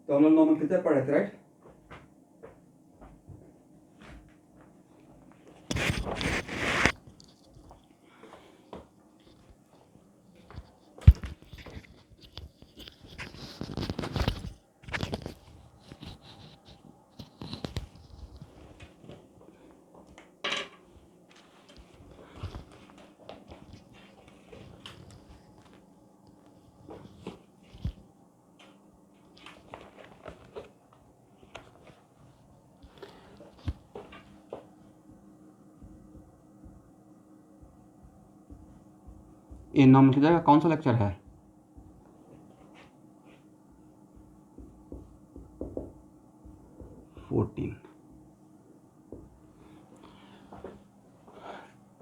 तो हम लोग नोमेनक्लेचर पढ़ रहे थे, राइट? ये नोमेनक्लेचर का कौन सा लेक्चर है?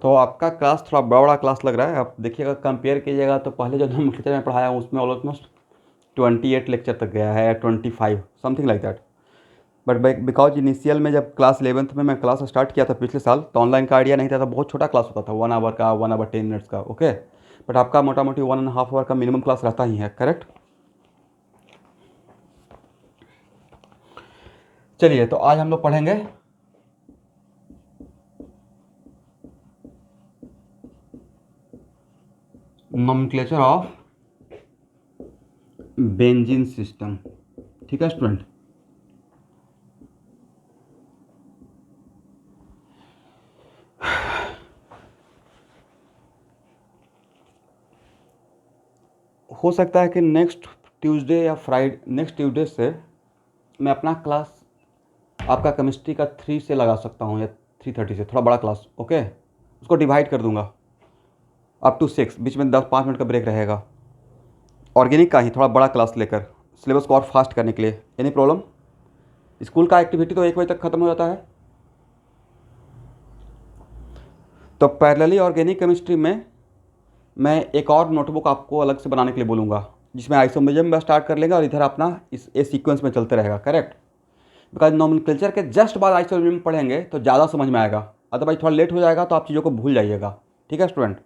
तो आपका क्लास थोड़ा बड़ा बड़ा क्लास लग रहा है। आप देखिएगा, कंपेयर कीजिएगा तो पहले जो नोमेनक्लेचर में पढ़ाया हूँ उसमें ऑलमोस्ट 28 लेक्चर तक गया है, 25 something like that. But because initial में जब क्लास 11th में मैं क्लास स्टार्ट किया था पिछले साल, तो ऑनलाइन का आइडिया नहीं था, तो बहुत छोटा क्लास होता था, 1 आवर का, 1 आवर 10 मिनट्स का, ओके। बट आपका मोटा मोटी 1.5 आवर का मिनिमम क्लास रहता ही है, करेक्ट? चलिए, तो आज हम लोग पढ़ेंगे नोमेनक्लेचर ऑफ बेंजीन सिस्टम। ठीक है स्टूडेंट? हो सकता है कि नेक्स्ट ट्यूसडे या नेक्स्ट ट्यूसडे से मैं अपना क्लास आपका केमिस्ट्री का 3 से लगा सकता हूँ, या 3:30 से, थोड़ा बड़ा क्लास, ओके। उसको डिवाइड कर दूंगा अप टू 6, बीच में 10-5 मिनट का ब्रेक रहेगा। ऑर्गेनिक का ही थोड़ा बड़ा क्लास लेकर, सिलेबस को और फास्ट करने के लिए। Any problem? स्कूल का एक्टिविटी तो 1 बजे तक ख़त्म हो जाता है। तो पैरेलली ऑर्गेनिक केमिस्ट्री में मैं एक और नोटबुक आपको अलग से बनाने के लिए बोलूँगा, जिसमें आइसोमेरिज्म में स्टार्ट कर लेंगे और इधर अपना इस सीक्वेंस में चलते रहेगा, करेक्ट? बिकॉज नोमेनक्लेचर के जस्ट बाद आइसोमेरिज्म पढ़ेंगे तो ज़्यादा समझ में आएगा, अदरवाइज थोड़ा लेट हो जाएगा तो आप चीज़ों को भूल जाइएगा। ठीक है स्टूडेंट?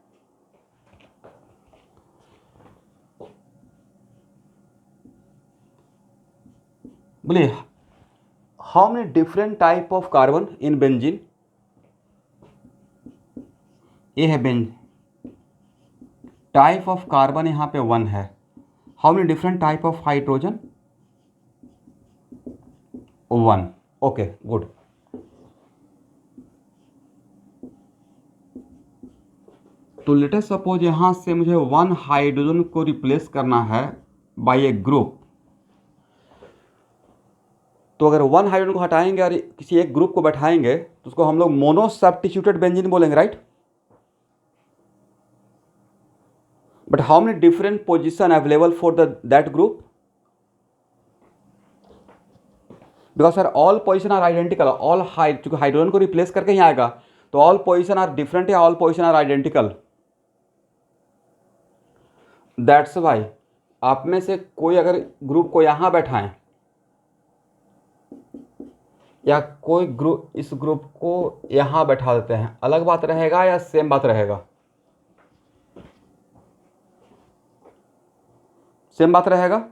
बोलिए, how many different type of carbon in benzene? ये है बेंजीन, टाइप ऑफ कार्बन यहाँ पे 1 है। How many different type of hydrogen? 1। Okay, good. तो लेट अस सपोज यहाँ से मुझे 1 हाइड्रोजन को रिप्लेस करना है बाय ए ग्रुप। तो अगर 1 हाइड्रोजन को हटाएंगे और किसी एक ग्रुप को बैठाएंगे तो उसको हम लोग मोनो सब्स्टिट्यूटेड बेंजीन बोलेंगे, right? But how many different position available for that group? Because sir all position are identical, चूंकि हाइड्रोजन को रिप्लेस करके ही आएगा, तो ऑल पोजिशन आर डिफरेंट या all position are identical? That's why आप में से कोई अगर ग्रुप को यहां बैठाएं या कोई ग्रुप इस ग्रुप को यहां बैठा देते हैं, अलग बात रहेगा या सेम बात रहेगा? सेम बात रहेगा।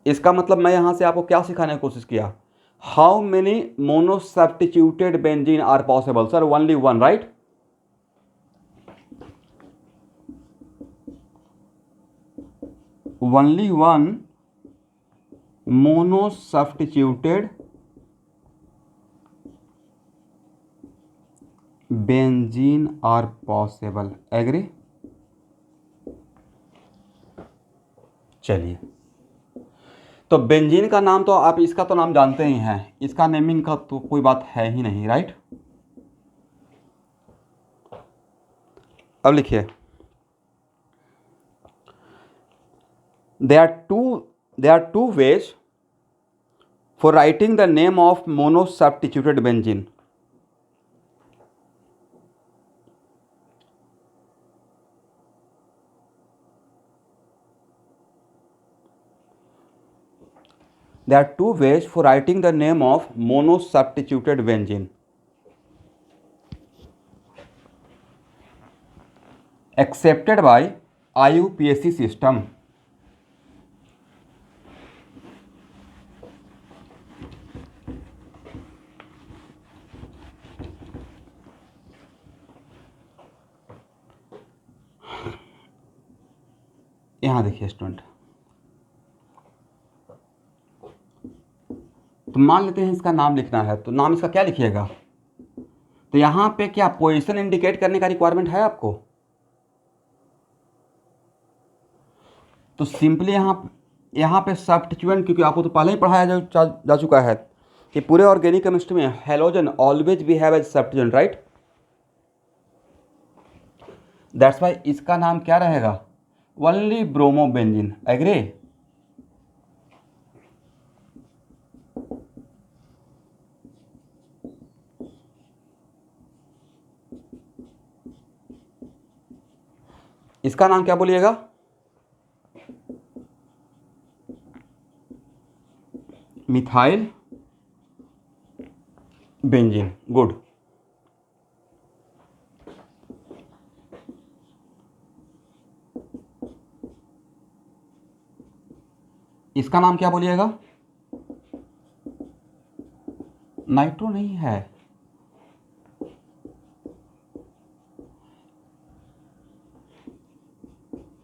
इसका मतलब मैं यहां से आपको क्या सिखाने की कोशिश किया? How many mono substituted benzene are possible? Sir only 1, right? Only 1 mono substituted benzene are possible. Agree? चलिए, तो बेंजीन का नाम तो आप इसका तो नाम जानते ही हैं, इसका नेमिंग का तो कोई बात है ही नहीं, राइट? अब लिखिए, there are two ways for writing the name of mono substituted benzene. There are two ways for writing the name of mono substituted benzene. Accepted by IUPAC system. यहाँ देखिए स्टूडेंट, तो मान लेते हैं इसका नाम लिखना है, तो नाम इसका क्या लिखिएगा? तो यहाँ पे क्या पोजीशन इंडिकेट करने का रिक्वायरमेंट है आपको? तो सिंपली यहाँ पे सब्स्टिट्यूएंट, क्योंकि आपको तो पहले ही पढ़ाया जा चुका है कि पूरे ऑर्गेनिक केमिस्ट्री में halogen always we have as substituent, right? That's why इसका नाम क्या रहेगा? Only bromobenzene. एग्री? इसका नाम क्या बोलिएगा? Methyl benzene. गुड। इसका नाम क्या बोलिएगा? नाइट्रो नहीं है,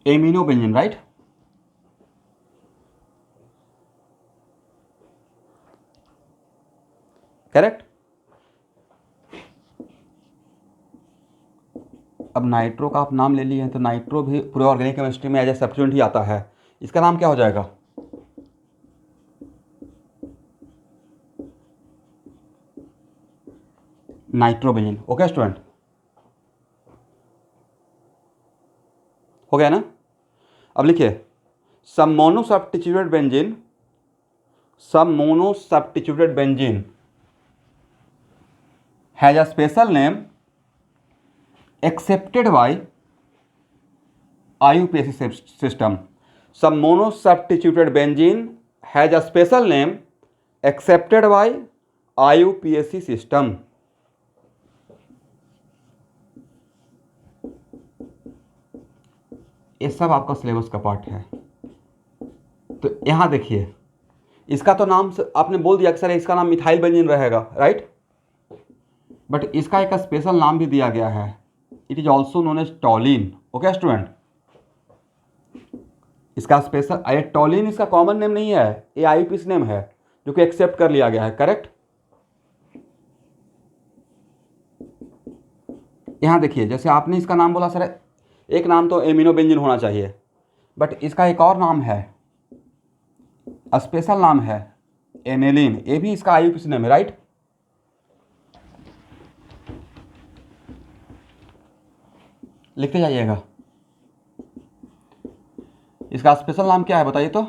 एमिनो बेंजीन, राइट? करेक्ट। अब नाइट्रो का आप नाम ले लिए हैं, तो नाइट्रो भी पूरे ऑर्गेनिक केमिस्ट्री में एज ए सब्स्टिट्यूएंट ही आता है। इसका नाम क्या हो जाएगा? नाइट्रोबेंजीन। ओके स्टूडेंट, हो गया ना? अब लिखिए, some monosubstituted benzene has a special name accepted by IUPAC system. Some monosubstituted benzene has a special name accepted by IUPAC system. ये सब आपका सिलेबस का पार्ट है। तो यहाँ देखिए, इसका तो नाम आपने बोल दिया कि सर इसका नाम मिथाइल बेंजीन रहेगा, राइट? बट इसका एक स्पेशल नाम भी दिया गया है, it is also known as toluene. Okay student, इसका स्पेशल, ये टॉलिन इसका कॉमन नेम नहीं है, ये आईयूपीएसी नेम है जो कि एक्सेप्ट कर लिया गया है। करेक्ट? यहाँ देखिए, जैसे आपने इसका नाम बोला सर, एक नाम तो एमिनो बेंजीन होना चाहिए, बट इसका एक और नाम है, स्पेशल नाम है एनेलिन, ये भी इसका आईयूपीएसी नेम है, राइट? लिखते जाइएगा। इसका स्पेशल नाम क्या है बताइए तो?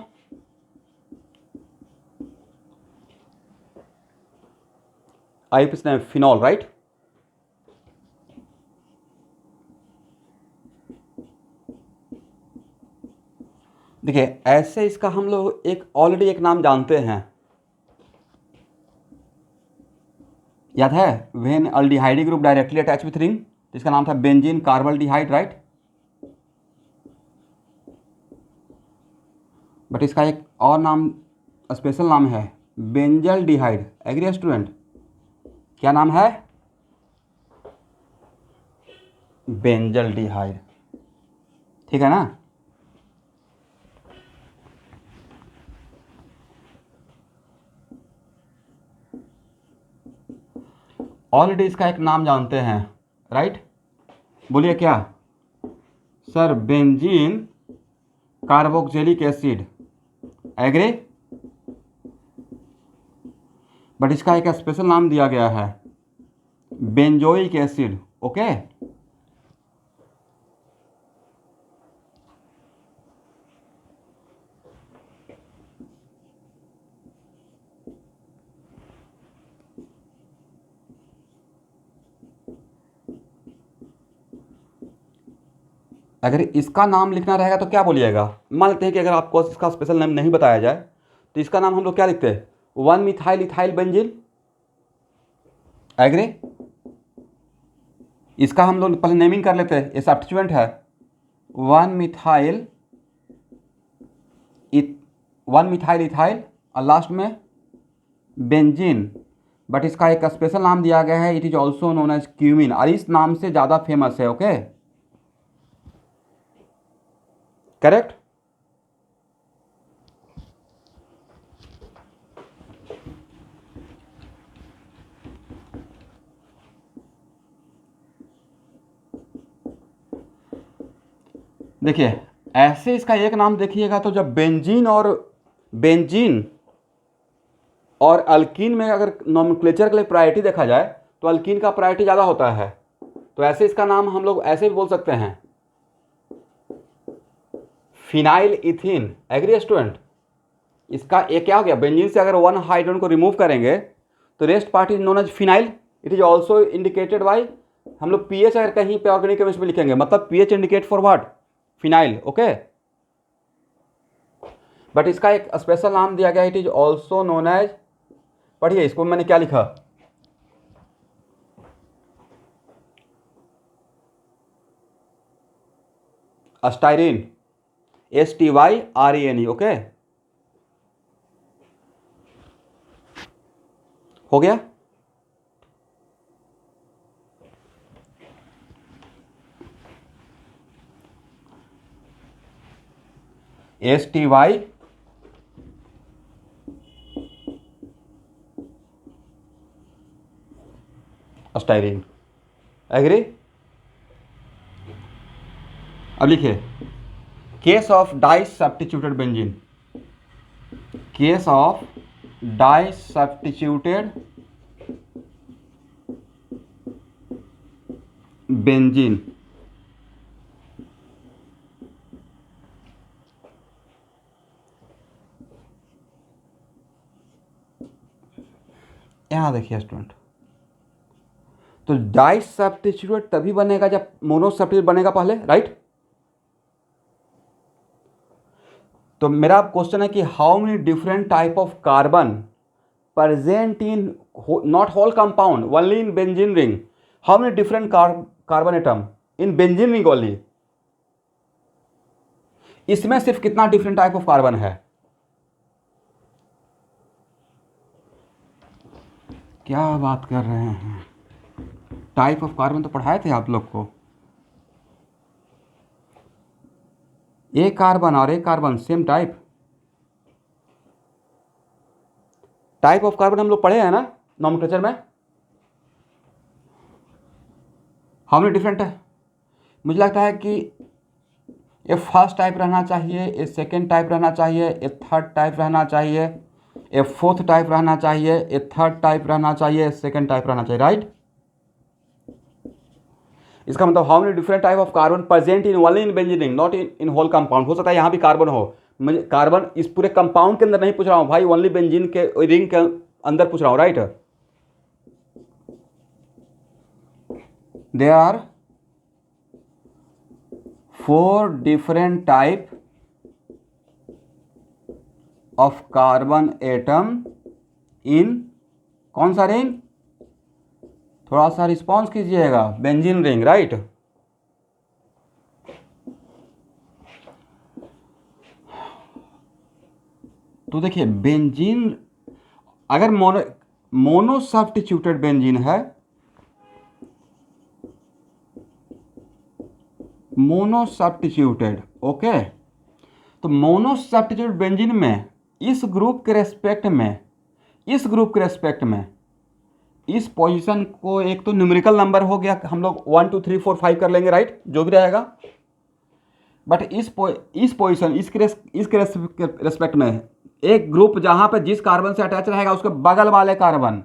IUPAC name phenol, right? देखिए, ऐसे इसका हम लोग ऑलरेडी एक नाम जानते हैं, याद है? When aldehyde group directly attach with ring, इसका नाम था बेंजीन कार्बल्डिहाइड, राइट? बट इसका एक और नाम, स्पेशल नाम है बेंजल्डिहाइड। Agree student? क्या नाम है? बेंजल्डिहाइड। ठीक है ना? ऑलरेडी इसका एक नाम जानते हैं, राइट? बोलिए क्या? Sir benzene carboxylic acid. Agree? But इसका एक स्पेशल नाम दिया गया है बेंजोइक एसिड। ओके? अगर इसका नाम लिखना रहेगा तो क्या बोलिएगा? मान लेते हैं कि अगर आपको इसका स्पेशल नेम नहीं बताया जाए, तो इसका नाम हम लोग क्या लिखते हैं? 1 मिथाइल इथाइल बेंजीन। एग्री? इसका हम लोग पहले नेमिंग कर लेते हैं, ये सब्स्टिट्यूएंट है 1 मिथाइल इथाइल और लास्ट में बेंजीन। बट इसका एक स्पेशल नाम दिया गया है, it is also known as cumene, और इस नाम से ज़्यादा फेमस है। ओके? करेक्ट? देखिए ऐसे इसका एक नाम देखिएगा तो जब बेंजीन और अल्कीन में अगर नॉमेनक्लेचर के लिए प्रायोरिटी देखा जाए तो अल्कीन का प्रायोरिटी ज़्यादा होता है, तो ऐसे इसका नाम हम लोग ऐसे भी बोल सकते हैं, फिनाइल इथीन। Agree student? इसका एक क्या हो गया, बेंजीन से अगर वन हाइड्रोजन को रिमूव करेंगे तो rest part is known as phenyl. It is also indicated by, हम लोग पीएच अगर कहीं पे ऑर्गेनिक केमिस्ट्री में लिखेंगे मतलब pH indicate for what, phenyl. Okay, but इसका एक स्पेशल नाम दिया गया, it is also known as, पढ़िए इसको मैंने क्या लिखा, अस्टाइरिन, STYRENE। ओके, हो गया। STY styrene. एग्री? अब लिखिए, case of di substituted benzene, case of di substituted benzene, यहां देखिए स्टूडेंट, तो डाई सब्स्टिट्यूट तभी बनेगा जब मोनो सब्स्टिट्यूट बनेगा पहले, राइट? तो मेरा क्वेश्चन है कि how many different type of carbon present in not whole compound only in benzene ring, how many different carbon atom in benzene ring only, इसमें सिर्फ कितना डिफरेंट टाइप ऑफ कार्बन है? क्या बात कर रहे हैं, टाइप ऑफ कार्बन तो पढ़ाए थे आप लोग को, एक कार्बन और एक carbon same type, type of carbon हम लोग पढ़े हैं ना नॉमेनक्लेचर में, हाउ मेनी डिफरेंट है? मुझे लगता है कि ये फर्स्ट टाइप रहना चाहिए, ये सेकेंड टाइप रहना चाहिए, ये थर्ड टाइप रहना चाहिए, ये फोर्थ टाइप रहना चाहिए, ये थर्ड टाइप रहना चाहिए, सेकेंड टाइप रहना चाहिए, राइट? इसका मतलब how many different type of carbon present in only in benzene ring not in whole compound. हो सकता है यहाँ भी कार्बन हो, मुझे कार्बन इस पूरे कंपाउंड के अंदर नहीं पूछ रहा हूँ भाई, ओनली बेंजीन के रिंग के अंदर पूछ रहा हूँ, right? There are 4 different type of carbon atom in कौन सा रिंग, थोड़ा सा रिस्पॉन्स कीजिएगा, बेंजीन रिंग, राइट? तो देखिए बेंजीन अगर मोनो सब्स्टिट्यूटेड बेंजीन है, मोनो सब्स्टिट्यूटेड, ओके, तो मोनो सब्स्टिट्यूटेड बेंजीन में इस ग्रुप के रेस्पेक्ट में, इस ग्रुप के रेस्पेक्ट में इस पोजीशन को एक तो न्यूमेरिकल नंबर हो गया, हम लोग 1 2 3 4 5 कर लेंगे, राइट? जो भी रहेगा, बट इस पोजीशन इसके रेस्पेक्ट में एक ग्रुप जहां पे जिस कार्बन से अटैच रहेगा उसके बगल वाले carbon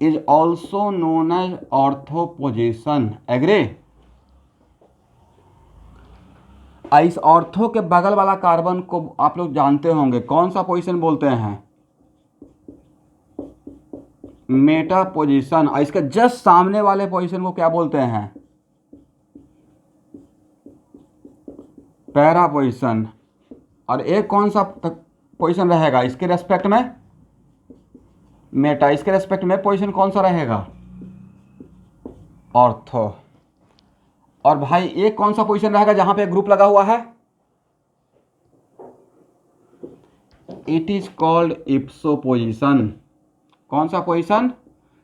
is also known as ortho position. Agree? इस ऑर्थो के बगल वाला कार्बन को आप लोग जानते होंगे कौन सा पोजीशन बोलते हैं, मेटा पोजीशन। और इसके जस्ट सामने वाले पोजीशन को क्या बोलते हैं, पैरा पोजीशन। और एक कौन सा पोजीशन रहेगा इसके रेस्पेक्ट में, मेटा। इसके रेस्पेक्ट में पोजीशन कौन सा रहेगा, ऑर्थो। और भाई एक कौन सा पोजीशन रहेगा जहां पे ग्रुप लगा हुआ है, इट इज कॉल्ड इप्सो पोजीशन। कौन सा पोजीशन,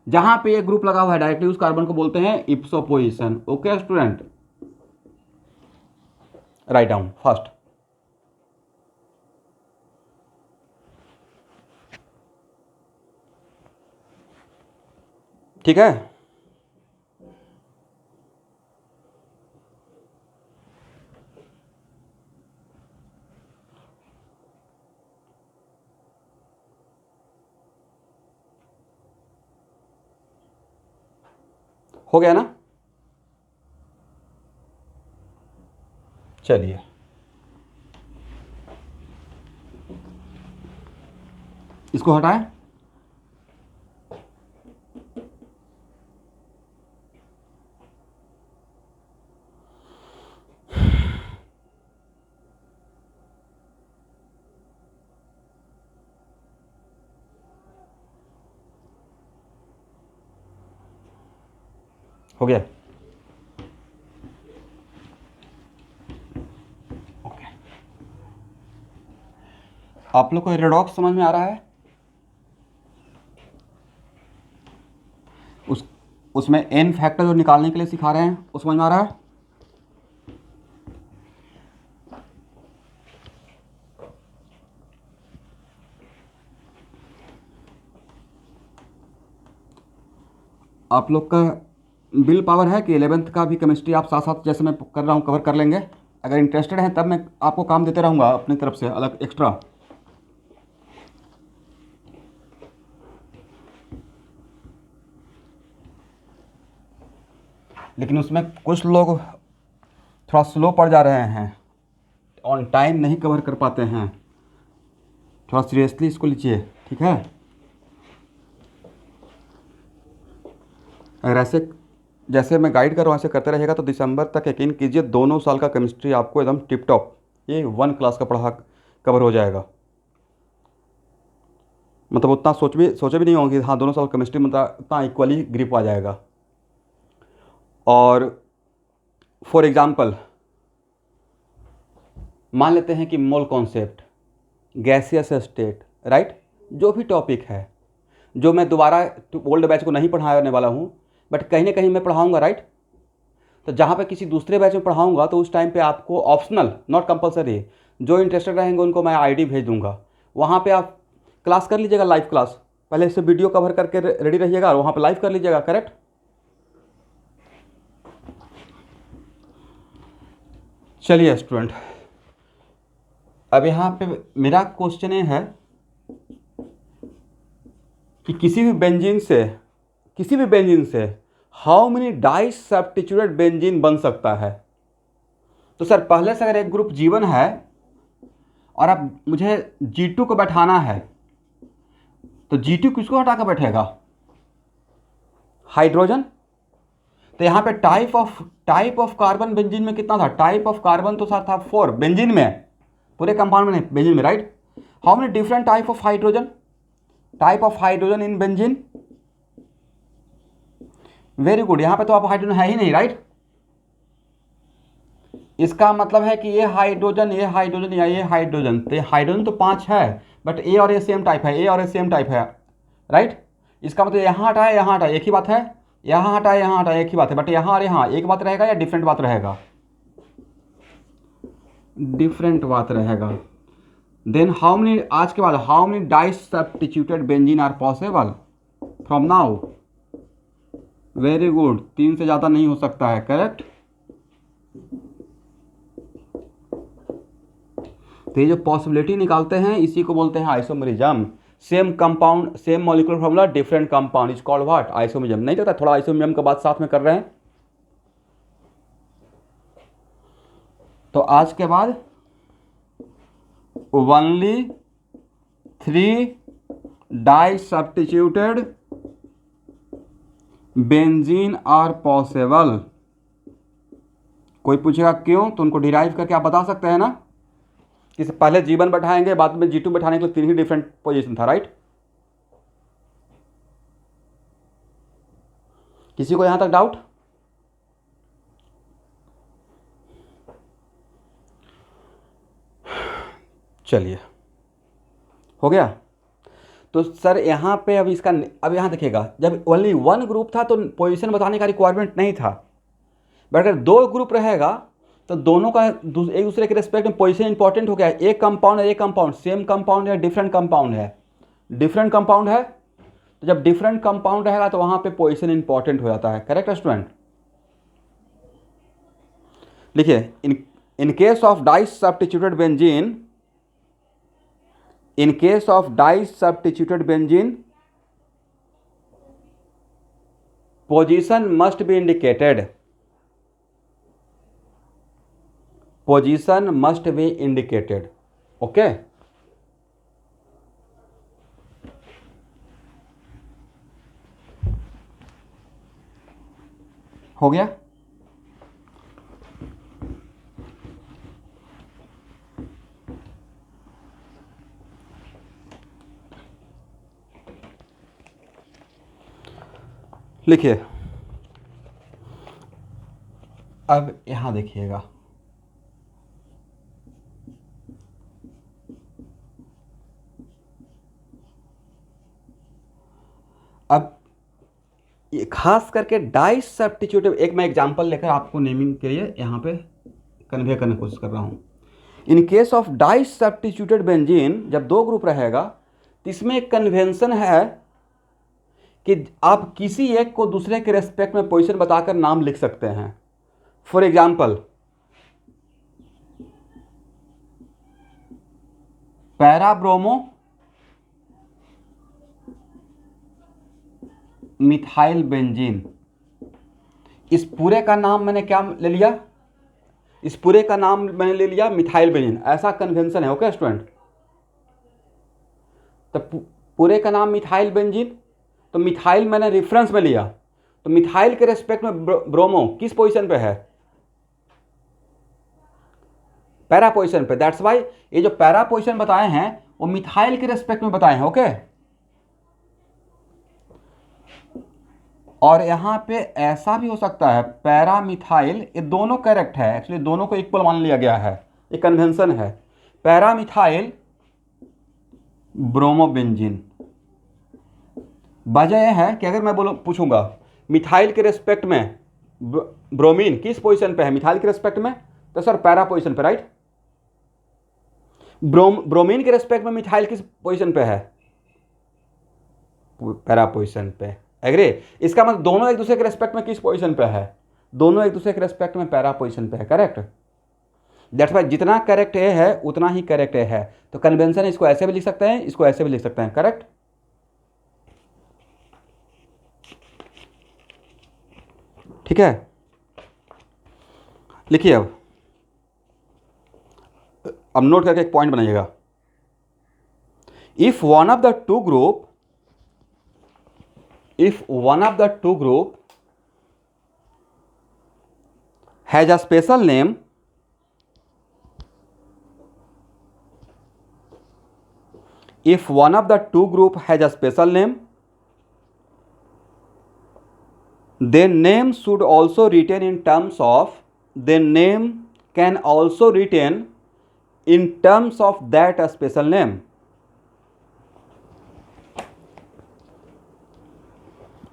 जहां पे ये ग्रुप लगा हुआ है डायरेक्टली उस कार्बन को बोलते हैं इप्सो position. Okay student, write down first. ठीक है, हो गया ना? चलिए, इसको हटाएं। हो गया? ओके, आप लोग को रेडॉक्स समझ में आ रहा है? उसमें एन फैक्टर जो निकालने के लिए सिखा रहे हैं, वो समझ में आ रहा है? आप लोग का बिल पावर है कि 11th का भी केमिस्ट्री आप साथ साथ जैसे मैं कर रहा हूँ कवर कर लेंगे? अगर इंटरेस्टेड हैं तब मैं आपको काम देते रहूँगा अपनी तरफ से अलग एक्स्ट्रा। लेकिन उसमें कुछ लोग थोड़ा स्लो पड़ जा रहे हैं, ऑन टाइम नहीं कवर कर पाते हैं। थोड़ा सीरियसली इसको लीजिए, ठीक है? अगर ऐसे जैसे मैं गाइड कर रहा हूँ ऐसे करते रहेगा तो दिसंबर तक यकीन कीजिए 2 साल का केमिस्ट्री आपको एकदम टिप टॉप, ये 1 क्लास का पढ़ा कवर हो जाएगा। मतलब उतना सोचे भी नहीं होंगे, हाँ 2 साल केमिस्ट्री मतलब उतना इक्वली ग्रिप आ जाएगा। और फॉर एग्जांपल मान लेते हैं कि mole concept, gaseous state, right, जो भी टॉपिक है, जो मैं दोबारा ओल्ड बैच को नहीं पढ़ाने वाला हूँ, बट कहीं ना कहीं मैं पढ़ाऊँगा, राइट। तो जहाँ पे किसी दूसरे बैच में पढ़ाऊँगा तो उस टाइम पे आपको ऑप्शनल, नॉट कंपलसरी, जो इंटरेस्टेड रहेंगे उनको मैं आईडी भेज दूँगा। वहाँ पे आप क्लास कर लीजिएगा, लाइव क्लास। पहले से वीडियो कवर करके रेडी रहिएगा और वहाँ पे लाइव कर लीजिएगा, करेक्ट? चलिए स्टूडेंट, अब यहाँ पे मेरा क्वेश्चन ये है कि किसी भी बेंजीन से how many di substituted benzene बन सकता है? तो सर पहले से अगर एक ग्रुप G1 है और अब मुझे G2 को बैठाना है, तो G2 किसको हटा कर बैठेगा? हाइड्रोजन। तो यहाँ पे टाइप ऑफ कार्बन बेंजीन में कितना था? टाइप ऑफ कार्बन तो सर था 4 बेंजीन में, पूरे कंपाउंड में नहीं, बेंजीन में, right. How many different type of hydrogen in benzene? Very good, यहाँ पे तो आप हाइड्रोजन है ही नहीं, राइट। इसका मतलब है कि ये हाइड्रोजन या ये हाइड्रोजन, तो हाइड्रोजन तो 5 है, बट ए और ए सेम टाइप है, राइट। इसका मतलब यहाँ हटाए एक ही बात है, यहाँ हटाए एक ही बात है, बट यहाँ और यहाँ एक बात रहेगा या डिफरेंट बात रहेगा? डिफरेंट बात रहेगा। देन हाउ मेनी, आज के बाद how many di substituted benzene are possible from now? Very good, 3 से ज़्यादा नहीं हो सकता है, करेक्ट। तो ये जो पॉसिबिलिटी निकालते हैं इसी को बोलते हैं isomerism. Same compound, same molecular formula, different compound is called what? Isomerism. नहीं लगता थोड़ा आइसोमेरिज्म का बात साथ में कर रहे हैं? तो आज के बाद only 3 di substituted benzene are possible. कोई पूछेगा क्यों, तो उनको डिराइव करके आप बता सकते हैं ना कि पहले G1 बैठाएंगे, बाद में G2 बैठाने के लिए 3 ही डिफरेंट पोजीशन था, राइट। किसी को यहां तक डाउट? चलिए, हो गया। तो सर यहाँ पे अब यहाँ देखिएगा, जब ओनली 1 ग्रुप था तो पोजीशन बताने का रिक्वायरमेंट नहीं था, बट अगर 2 ग्रुप रहेगा तो दोनों का एक दूसरे के रेस्पेक्ट में पोजीशन इंपॉर्टेंट हो गया। एक कंपाउंड सेम कंपाउंड है, डिफरेंट कंपाउंड है, तो जब डिफरेंट कंपाउंड रहेगा तो वहाँ पे पोजीशन इंपॉर्टेंट हो जाता है, करेक्ट स्टूडेंट। लिखिए, in case of di substituted benzene position must be indicated, position must be indicated. Okay, हो गया। लिखिए, अब यहां देखिएगा, अब ये खास करके डाई सब्स्टिट्यूटिव, एक मैं एग्जांपल लेकर आपको नेमिंग के लिए यहाँ पे कन्वे करने की कोशिश कर रहा हूँ। In case of di substituted benzene, जब दो ग्रुप रहेगा तो इसमें एक कन्वेंशन है कि आप किसी एक को दूसरे के रेस्पेक्ट में पोजीशन बताकर नाम लिख सकते हैं। फॉर एग्जाम्पल, पैराब्रोमो मिथाइल बेंजीन, इस पूरे का नाम मैंने क्या ले लिया, इस पूरे का नाम मैंने ले लिया मिथाइल बेंजीन, ऐसा कन्वेंशन है। ओके स्टूडेंट, तो पूरे का नाम मिथाइल बेंजीन, तो मिथाइल मैंने रेफरेंस में लिया, तो मिथाइल के रेस्पेक्ट में ब्रोमो किस पोजीशन पे है, पैरा पोजीशन पे। दैट्स वाई ये जो पैरा पोजीशन बताए हैं वो मिथाइल के रेस्पेक्ट में बताए हैं। ओके, और यहां पे ऐसा भी हो सकता है पैरा मिथाइल, ये दोनों करेक्ट है, एक्चुअली दोनों को इक्वल मान लिया गया है, ये कन्वेंशन है। पैरा मिथाइल ब्रोमोबेंजीन, वजह यह है कि अगर मैं पूछूंगा मिथाइल के रेस्पेक्ट में ब्रोमीन किस पोजीशन पे है, मिथाइल के रेस्पेक्ट में, तो सर पैरा पोजीशन पे, राइट। ब्रोमीन के रेस्पेक्ट में मिथाइल किस पोजीशन पे है, पैरा पोजीशन पे। एग्री? इसका मतलब दोनों एक दूसरे के रेस्पेक्ट में किस पोजीशन पे है, दोनों एक दूसरे के रेस्पेक्ट में पैरा पोजीशन पे है। करेक्ट? दैट्स वाई जितना करेक्ट ए है उतना ही करेक्ट ए है। तो कन्वेंशन इसको ऐसे भी लिख सकते हैं, इसको ऐसे भी लिख सकते हैं। करेक्ट? ठीक है, लिखिए। अब नोट करके एक पॉइंट बनाइएगा। If one of the two group, if one of the two group has a special name, if one of the two group has a special name, then name should also retain in terms of, then name can also retain in terms of that a special name.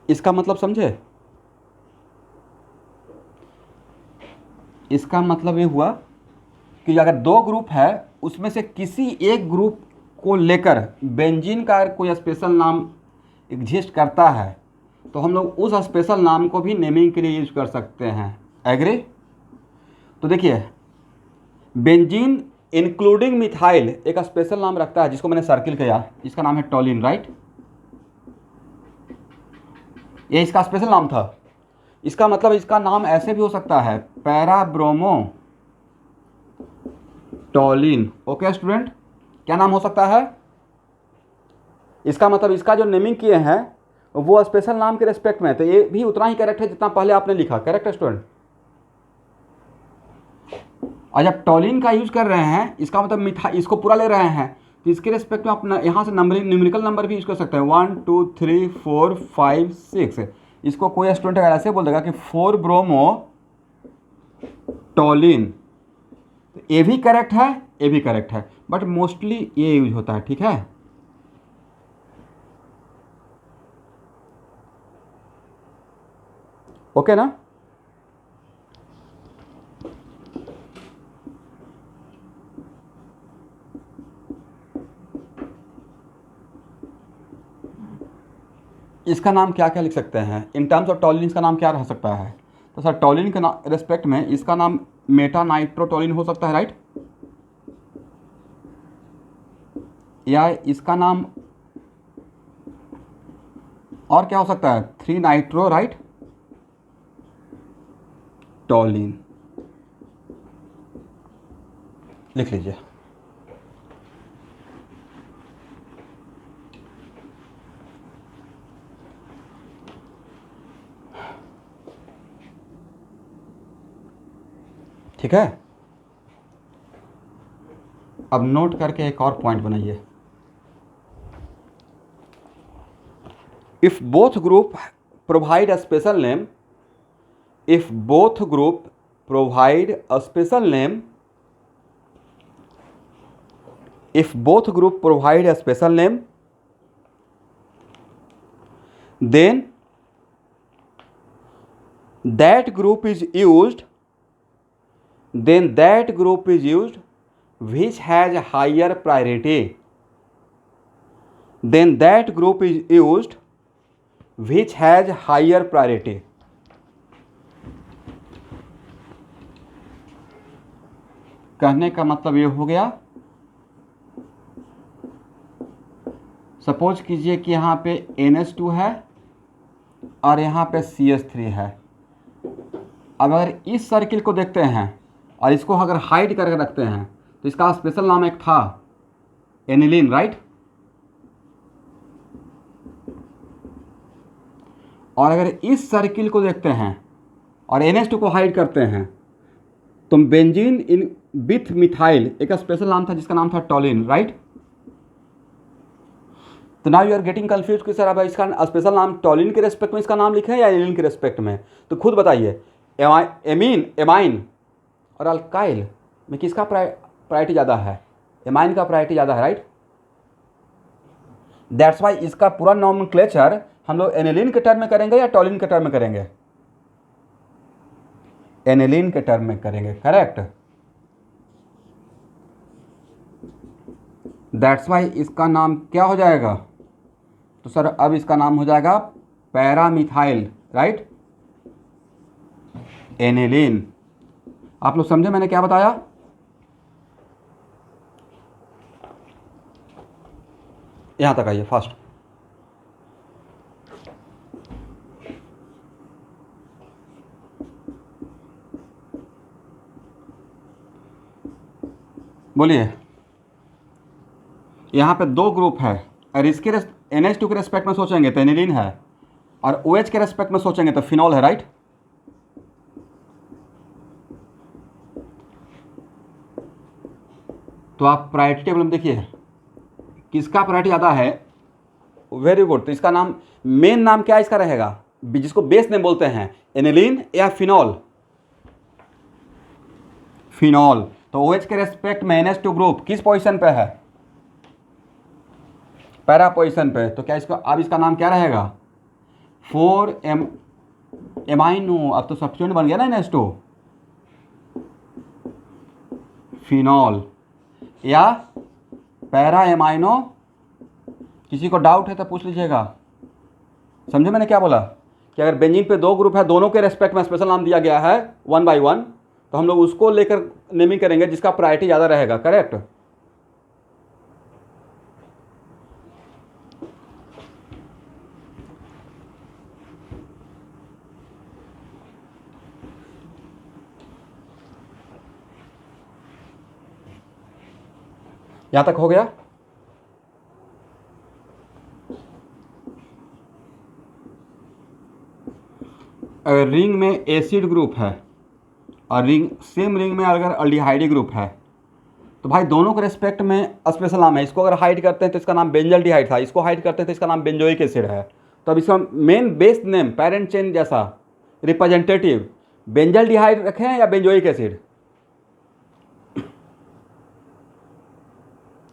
इसका मतलब समझे? इसका मतलब ये हुआ कि अगर दो ग्रुप है उसमें से किसी एक ग्रुप को लेकर बेंजीन का कोई स्पेशल नाम एग्जिस्ट करता है तो हम लोग उस स्पेशल नाम को भी नेमिंग के लिए यूज कर सकते हैं। एग्री? तो देखिए, बेंजीन इंक्लूडिंग मिथाइल एक स्पेशल नाम रखता है जिसको मैंने सर्किल किया, इसका नाम है टॉलिन, राइट। ये इसका स्पेशल नाम था। इसका मतलब इसका नाम ऐसे भी हो सकता है, पैराब्रोमो टॉलिन। ओके स्टूडेंट, क्या नाम हो सकता है? इसका मतलब इसका जो नेमिंग किए हैं वो स्पेशल नाम के रेस्पेक्ट में, तो ये भी उतना ही करेक्ट है जितना पहले आपने लिखा। करेक्ट है स्टूडेंट? और जब टॉलिन का यूज कर रहे हैं इसका मतलब मिथा, इसको पूरा ले रहे हैं तो इसके रेस्पेक्ट में आप यहाँ से न्यूमेरिकल नंबर भी यूज कर सकते हैं, 1 2 3 4 5 6। इसको कोई स्टूडेंट अगर ऐसे बोल देगा कि 4 ब्रोमो टॉलिन, तो ये भी करेक्ट है, ये भी करेक्ट है, बट मोस्टली ये यूज होता है। ठीक है? ओके ना? इसका नाम क्या क्या लिख सकते हैं इन टर्म्स ऑफ टॉलिन? इसका नाम क्या रह सकता है? तो सर टॉलिन के रेस्पेक्ट में इसका नाम मेटा नाइट्रोटॉलिन हो सकता है, राइट। या इसका नाम और क्या हो सकता है? 3 नाइट्रो, राइट। टॉलिन लिख लीजिए। ठीक है, अब नोट करके एक और पॉइंट बनाइए। If both group provide a special name, if both group provide a special name, if both group provide a special name, then that group is used, then that group is used which has higher priority, then that group is used which has higher priority। कहने का मतलब ये हो गया, suppose कीजिए कि यहाँ पे NH2 है और यहाँ पे CH3 है। अब अगर इस सर्किल को देखते हैं और इसको अगर हाइड करके रखते हैं तो इसका स्पेशल नाम एक था एनिलीन, राइट। और अगर इस सर्किल को देखते हैं और NH2 को हाइड करते हैं तो बेंजीन इन विथ मिथाइल एक स्पेशल नाम था जिसका नाम था टॉलिन, राइट। तो now you are getting confuse कि सर अब इसका स्पेशल नाम टॉलिन के रेस्पेक्ट में इसका नाम लिखे हैं या एनिलीन के रेस्पेक्ट में। तो खुद बताइए, एमाइन और अल्काइल में किसका प्रायोरिटी ज़्यादा है? एमाइन का प्रायोरिटी ज़्यादा है, राइट। दैट्स वाई इसका पूरा नॉमेनक्लेचर हम लोग एनिलीन के टर्म में करेंगे या टॉलिन के टर्म में करेंगे? एनिलीन के टर्म में करेंगे, करेक्ट। दैट्स वाई इसका नाम क्या हो जाएगा? तो सर अब इसका नाम हो जाएगा पैरामिथाइल, राइट, एनिलीन। आप लोग समझे मैंने क्या बताया? यहां तक आइए फास्ट। बोलिए, यहाँ पे दो ग्रुप है और इसके NH2 के रेस्पेक्ट में सोचेंगे तो एनिलीन है और OH के रेस्पेक्ट में सोचेंगे तो फिनॉल है, राइट। तो आप प्रायोरिटी टेबल में देखिए किसका प्रायोरिटी ज़्यादा है। Very good. तो इसका नाम, मेन नाम क्या इसका रहेगा जिसको बेस नेम बोलते हैं, एनिलीन या फिनॉल? फिनॉल। तो OH के रेस्पेक्ट में NH2 ग्रुप किस पोजीशन पे है? पैरा पोजीशन पे। तो क्या इसका अब इसका नाम क्या रहेगा? 4-एमाइनो। अब तो सब्स्टिट्यूएंट बन गया ना NH2, फिनॉल या पैरा एमाइनो। किसी को डाउट है तो पूछ लीजिएगा। समझे मैंने क्या बोला? कि अगर बेंजीन पे दो ग्रुप है, दोनों के रेस्पेक्ट में स्पेशल नाम दिया गया है 1 by 1, तो हम लोग उसको लेकर नेमिंग करेंगे जिसका प्रायोरिटी ज़्यादा रहेगा, करेक्ट। यहां तक हो गया? अगर रिंग में एसिड ग्रुप है और सेम रिंग में अगर अल्डिहाइड ग्रुप है तो भाई दोनों के रेस्पेक्ट में स्पेशल नाम है। इसको अगर हाइड करते हैं तो इसका नाम बेंजल्डिहाइड था, इसको हाइड करते हैं तो इसका नाम बेंजोइक एसिड है। तो अब इसका main base name parent chain जैसा रिप्रेजेंटेटिव बेंजल्डिहाइड रखें या बेंजोइक एसिड?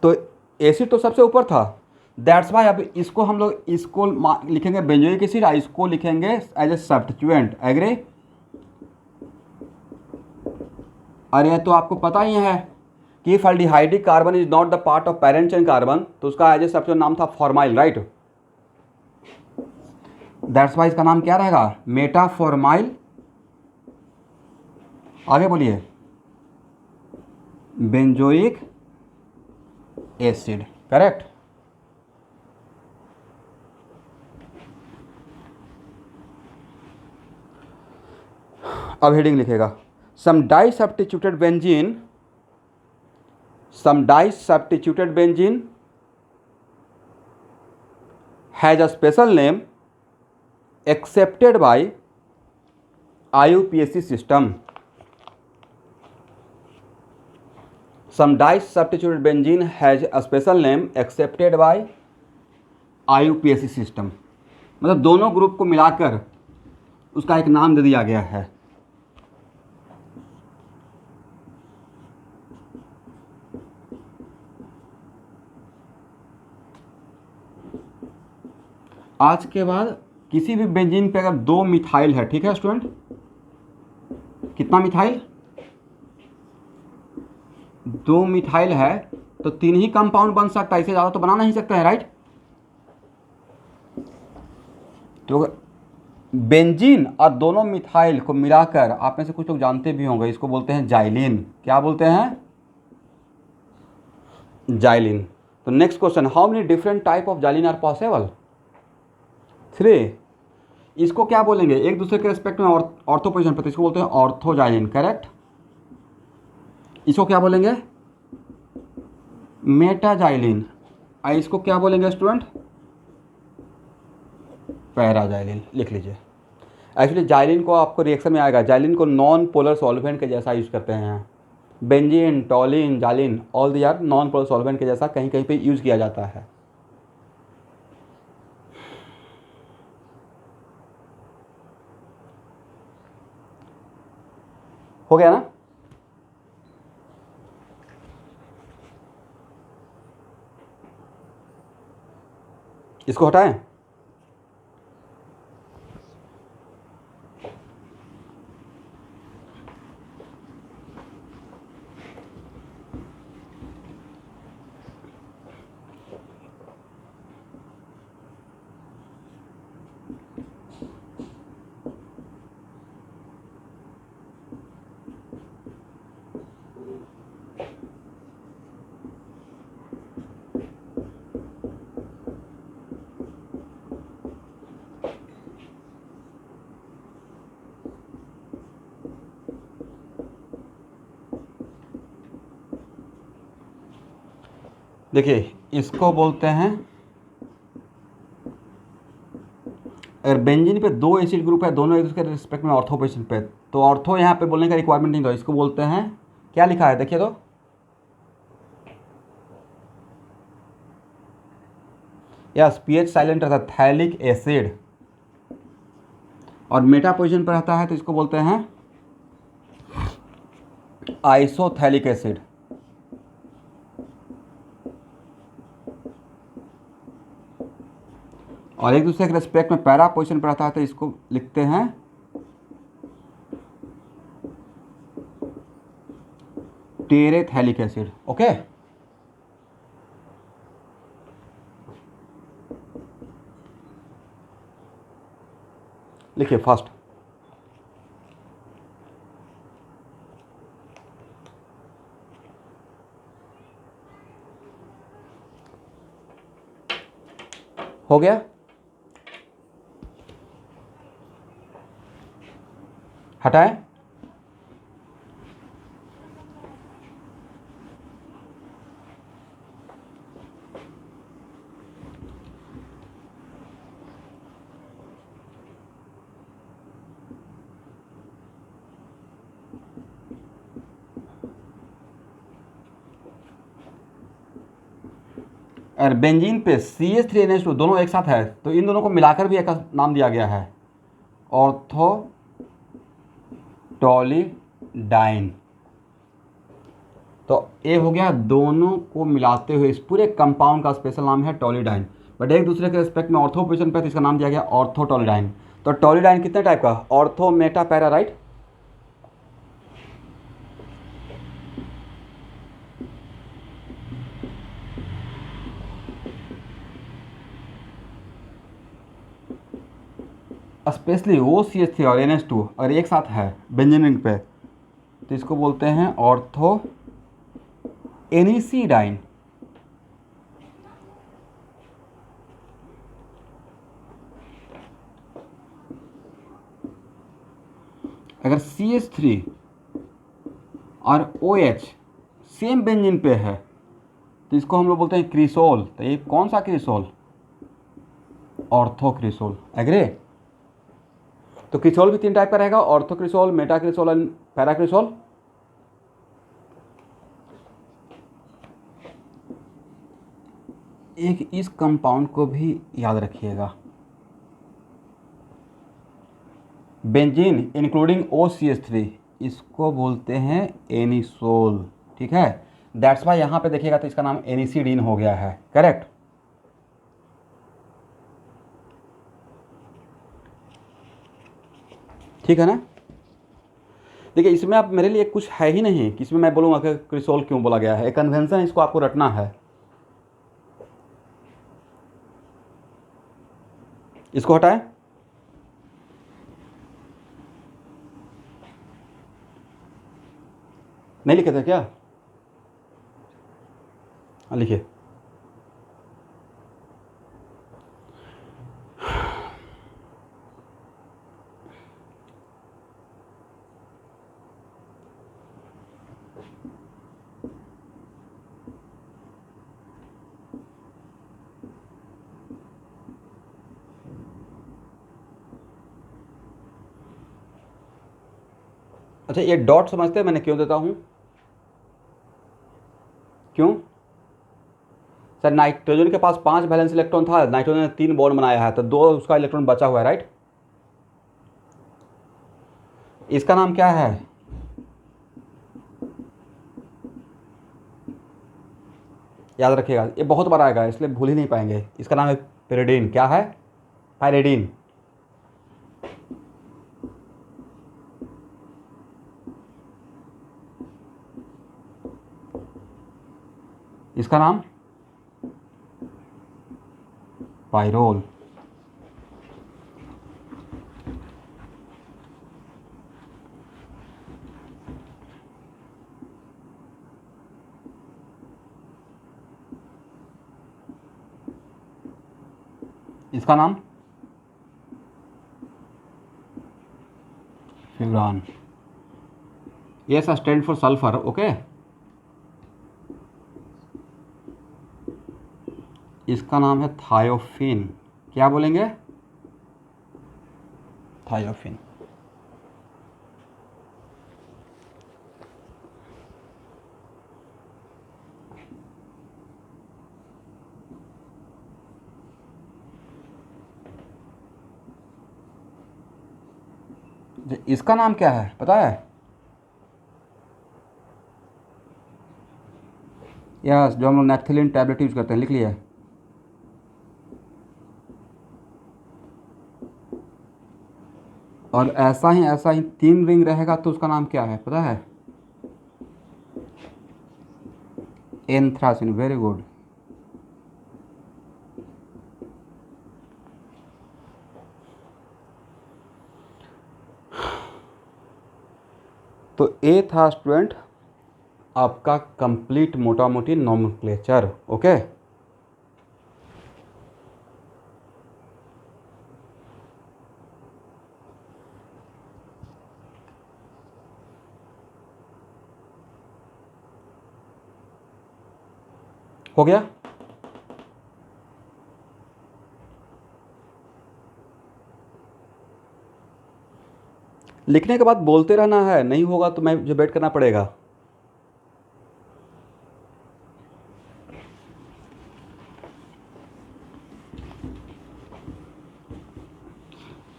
तो एसिड तो सबसे ऊपर था। दैट्स वाई अब इसको हम लोग इसको लिखेंगे बेंजोइक एसिड और इसको लिखेंगे एज ए सब्स्टिट्यूएंट, एग्री। अरे तो आपको पता ही है कि if aldehydic carbon is not the part of parent chain carbon तो उसका एज ए सब्स्टिट्यूएंट नाम था फॉर्माइल, राइट। दैट्स वाई इसका नाम क्या रहेगा? मेटाफॉर्माइल। आगे बोलिए, बेंजोइक एसिड, करेक्ट। अब हेडिंग लिखेगा, some di substituted benzene has a special name accepted by IUPAC system. Some di substituted benzene has a special name accepted by IUPAC system, मतलब दोनों ग्रुप को मिलाकर उसका एक नाम दे दिया गया है। आज के बाद किसी भी बेंजीन पे अगर 2 मिथाइल है, ठीक है स्टूडेंट, कितना मिथाइल, 2 मिथाइल है तो 3 ही कंपाउंड बन सकता है, इससे ज़्यादा तो बना नहीं सकता है, राइट। तो बेंजीन और दोनों मिथाइल को मिलाकर, आप में से कुछ लोग जानते भी होंगे, इसको बोलते हैं जाइलिन। क्या बोलते हैं? जाइलिन। तो next question, how many different type of xylene are possible? 3। इसको क्या बोलेंगे? एक दूसरे के रेस्पेक्ट में ऑर्थो पोजिशन पर, इसको बोलते हैं ऑर्थोजाइलिन, करेक्ट। इसको क्या बोलेंगे? मेटाजाइलिन। इसको क्या बोलेंगे स्टूडेंट? पैराजाइलिन। लिख लीजिए। एक्चुअली जाइलिन को आपको रिएक्शन में आएगा, जाइलिन को नॉन पोलर सॉल्वेंट के जैसा यूज करते हैं। Benzene, toluene, xylene all the are non polar solvent के जैसा कहीं कहीं पे यूज किया जाता है। हो गया ना? इसको हटाएं। देखिए, इसको बोलते हैं, अगर बेंजीन पे 2 एसिड ग्रुप है, दोनों एक दूसरे के रिस्पेक्ट में ऑर्थो पोजिशन पे, तो ऑर्थो यहाँ पे बोलने का रिक्वायरमेंट नहीं था। इसको बोलते हैं, क्या लिखा है देखिए तो, यस, पीएच साइलेंट रहता है, थैलिक एसिड, और मेटा पोजिशन पर रहता है तो इसको बोलते हैं आइसोथैलिक एसिड। और एक दूसरे के रेस्पेक्ट में पैरा पोजिशन पर रहता है तो इसको लिखते हैं टेरेथैलिक एसिड। ओके, लिखिए फर्स्ट। हो गया? हटाएं। और बेंजीन पे CH3NH2 दोनों एक साथ है तो इन दोनों को मिलाकर भी एक नाम दिया गया है, ऑर्थोटॉलीडाइन। तो ये हो गया, दोनों को मिलाते हुए इस पूरे कंपाउंड का स्पेशल नाम है टॉलीडाइन। बट एक दूसरे के रिस्पेक्ट में ऑर्थो पोजिशन पे तो इसका नाम दिया गया ऑर्थोटॉलीडाइन। तो टॉलीडाइन कितने टाइप का? Ortho, Meta, para, right. Specially वो CH3 और NH2 और एक साथ है बेंजीन रिंग पे तो इसको बोलते हैं ऑर्थो एनिसीडाइन। अगर CH3 और OH सेम बेंजीन पे है तो इसको हम लोग बोलते हैं क्रिसोल। तो ये कौन सा क्रिसोल? Ortho cresol. एग्री? तो क्रिसोल भी 3 टाइप का रहेगा, ऑर्थो क्रिसोल, मेटा क्रिसोल और पैरा क्रिसोल। एक इस कंपाउंड को भी याद रखिएगा, बेंजीन इंक्लूडिंग OCH3, इसको बोलते हैं एनिसोल। ठीक है, दैट्स वाई यहाँ पे देखिएगा तो इसका नाम एनिसिडीन हो गया है। करेक्ट? ठीक है ना? देखिए इसमें आप मेरे लिए कुछ है ही नहीं कि इसमें मैं बोलूँगा कि क्रिसोल क्यों बोला गया है। एक कन्वेंशन है, इसको आपको रटना है। इसको हटाएं, नहीं लिखे थे क्या? हाँ लिखिए। अच्छा, ये डॉट समझते हैं मैंने क्यों देता हूँ? क्यों सर? नाइट्रोजन के पास 5 वैलेंस इलेक्ट्रॉन था, नाइट्रोजन ने 3 बॉन्ड बनाया है, तो 2 उसका इलेक्ट्रॉन बचा हुआ है। राइट? इसका नाम क्या है? याद रखिएगा, ये बहुत बार आएगा इसलिए भूल ही नहीं पाएंगे। इसका नाम है पेरिडीन। क्या है? पायरिडीन। इसका नाम पायरोल। इसका नाम फिग्रान। ये स्टैंड फॉर सल्फर। ओके, इसका नाम है थायोफिन। क्या बोलेंगे? थायोफिन। इसका नाम क्या है पता है? यस, जो हम लोग नैप्थेलिन टैबलेट यूज करते हैं, लिख लिया। और ऐसा ही 3 रिंग रहेगा तो उसका नाम क्या है पता है? एंथ्रासिन। Very good. तो ये था स्टूडेंट आपका कंप्लीट मोटा मोटी नॉमेनक्लेचर। ओके, हो गया? लिखने के बाद बोलते रहना है, नहीं होगा तो मैं मुझे वेट करना पड़ेगा।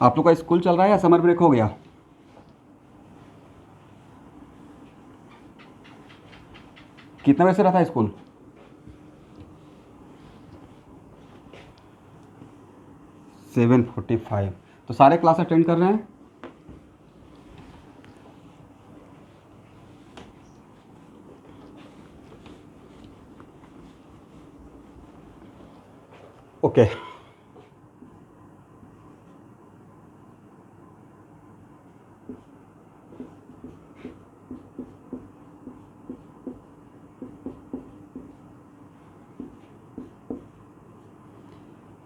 आप लोग का स्कूल चल रहा है या समर ब्रेक हो गया? कितने बजे से रहा था स्कूल? 7:45। तो सारे क्लास अटेंड कर रहे हैं? ओके,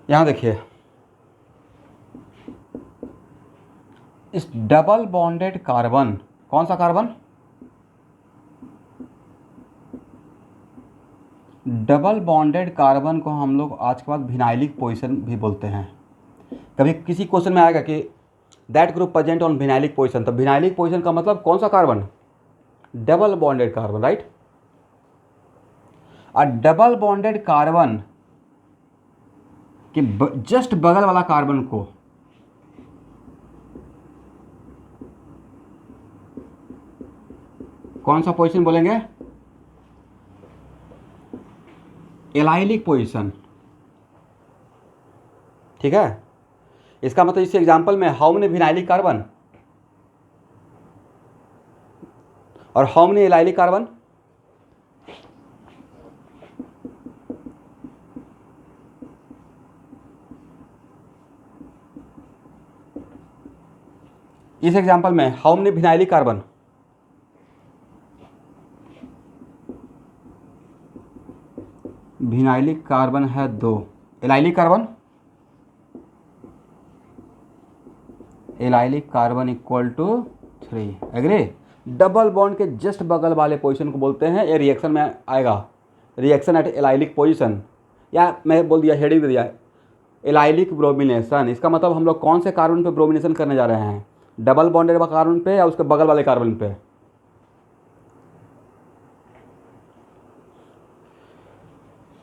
यहाँ देखिए, इस डबल बॉन्डेड कार्बन, कौन सा कार्बन, डबल बॉन्डेड कार्बन को हम लोग आज के बाद विनाइलिक पोजीशन भी बोलते हैं। कभी किसी क्वेश्चन में आएगा कि that group present on vinylic position, तो विनाइलिक पोजीशन का मतलब कौन सा carbon, double bonded carbon, right. और डबल बॉन्डेड कार्बन के जस्ट बगल वाला कार्बन को कौन सा पोजीशन बोलेंगे, एलाइलिक पोजीशन, ठीक है। इसका मतलब इस एग्जांपल में हाउ मेनी विनाइलिक कार्बन और हाउ मेनी एलाइलिक कार्बन, इस एग्जांपल में how many vinylic carbon, vinylic carbon है 2, allylic carbon, allylic carbon equal to 3, agree. Double bond के जस्ट बगल वाले पोजीशन को बोलते हैं, ये रिएक्शन में आएगा, रिएक्शन एट एलाइलिक पोजीशन, या मैं बोल दिया हेडिंग दे दिया एलाइलिक ब्रोमिनेशन। इसका मतलब हम लोग कौन से कार्बन पे ब्रोमिनेशन करने जा रहे हैं, डबल बॉन्डेड कार्बन पे या उसके बगल वाले कार्बन पे।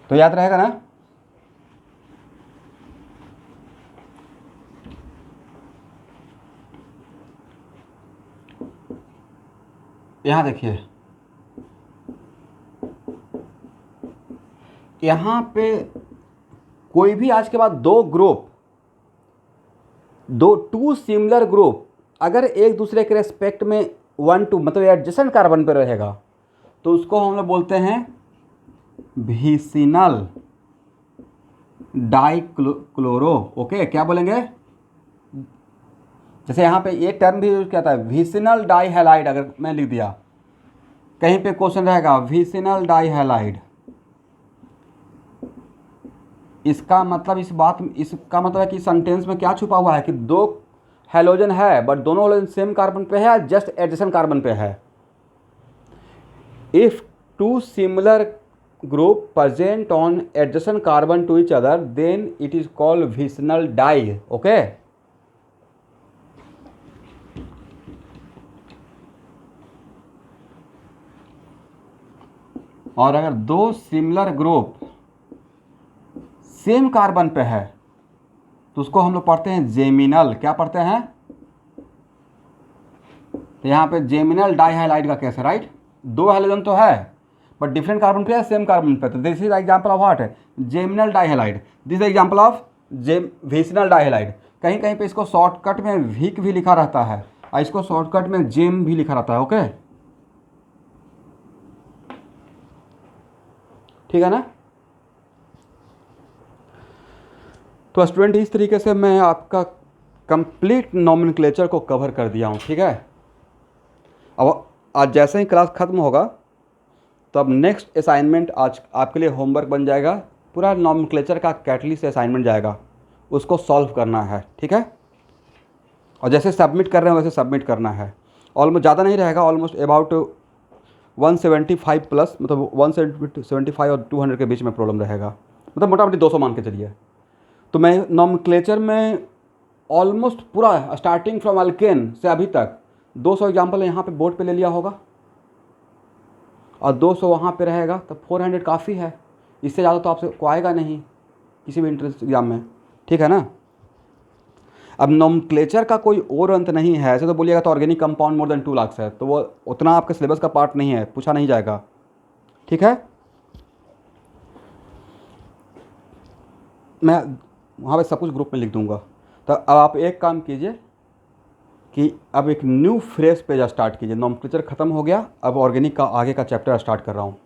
तो याद रहेगा ना। यहां देखिए, यहां पे कोई भी आज के बाद दो ग्रुप, टू सिमिलर ग्रुप अगर एक दूसरे के रेस्पेक्ट में 1 2 मतलब एडजेसेंट कार्बन पर रहेगा तो उसको हम लोग बोलते हैं विसिनल डाइक्लोरो, ओके। क्या बोलेंगे, जैसे यहाँ पे ये टर्म भी यूज किया था विसिनल डाइहैलाइड, अगर मैं लिख दिया कहीं पे क्वेश्चन रहेगा विसिनल डाइहैलाइड, इसका मतलब इसका मतलब है कि सेंटेंस में क्या छुपा हुआ है कि दो हैलोजन है बट दोनों हैलोजन सेम कार्बन पे है, जस्ट एडजेसेंट कार्बन पे है। If two similar group present on adjacent carbon to each other then it is called vicinal di, okay. और अगर दो सिमिलर ग्रुप सेम कार्बन पे है तो उसको हम लोग पढ़ते हैं जेमिनल, क्या पढ़ते हैं, तो यहाँ पे जेमिनल डाइहैलाइड का केस है, राइट। दो हैलोजन तो है बट डिफरेंट कार्बन पे है, सेम कार्बन पे, तो this is example of what, geminal dihalide. This is example of vicinal dihalide. कहीं कहीं पे इसको शॉर्टकट में विक भी लिखा रहता है और इसको शॉर्टकट में जेम भी लिखा रहता है, ओके, ठीक है ना। तो स्टूडेंट इस तरीके से मैं आपका कंप्लीट नॉमेनक्लेचर को कवर कर दिया हूँ, ठीक है। अब आज जैसे ही क्लास ख़त्म होगा तो अब नेक्स्ट असाइनमेंट आज आपके लिए होमवर्क बन जाएगा, पूरा नॉमेनक्लेचर का कैटलिस्ट असाइनमेंट जाएगा, उसको सॉल्व करना है, ठीक है। और जैसे सबमिट कर रहे हैं वैसे सबमिट करना है। ऑलमोस्ट ज़्यादा नहीं रहेगा, ऑलमोस्ट अबाउट 175 प्लस, मतलब 175 और 200 के बीच में प्रॉब्लम रहेगा, मतलब मोटामोटी 200 मान के चलिए। तो मैं नॉमेनक्लेचर में ऑलमोस्ट पूरा स्टार्टिंग फ्रॉम अल्केन से अभी तक 200 एग्जाम्पल यहाँ पे बोर्ड पे ले लिया होगा और 200 वहाँ पे रहेगा, तो 400 काफ़ी है। इससे ज़्यादा तो आपसे को आएगा नहीं किसी भी इंट्रेंस एग्जाम में, ठीक है ना। अब नॉमेनक्लेचर का कोई और अंत नहीं है, ऐसे तो बोलिएगा तो organic compound more than 2 lakh है, तो वो उतना आपके सिलेबस का पार्ट नहीं है, पूछा नहीं जाएगा, ठीक है। मैं वहाँ पे सब कुछ ग्रुप में लिख दूंगा। तो अब आप एक काम कीजिए कि अब एक न्यू फ्रेश पेज स्टार्ट कीजिए, नॉमेनक्लेचर ख़त्म हो गया, अब ऑर्गेनिक का आगे का चैप्टर स्टार्ट कर रहा हूँ।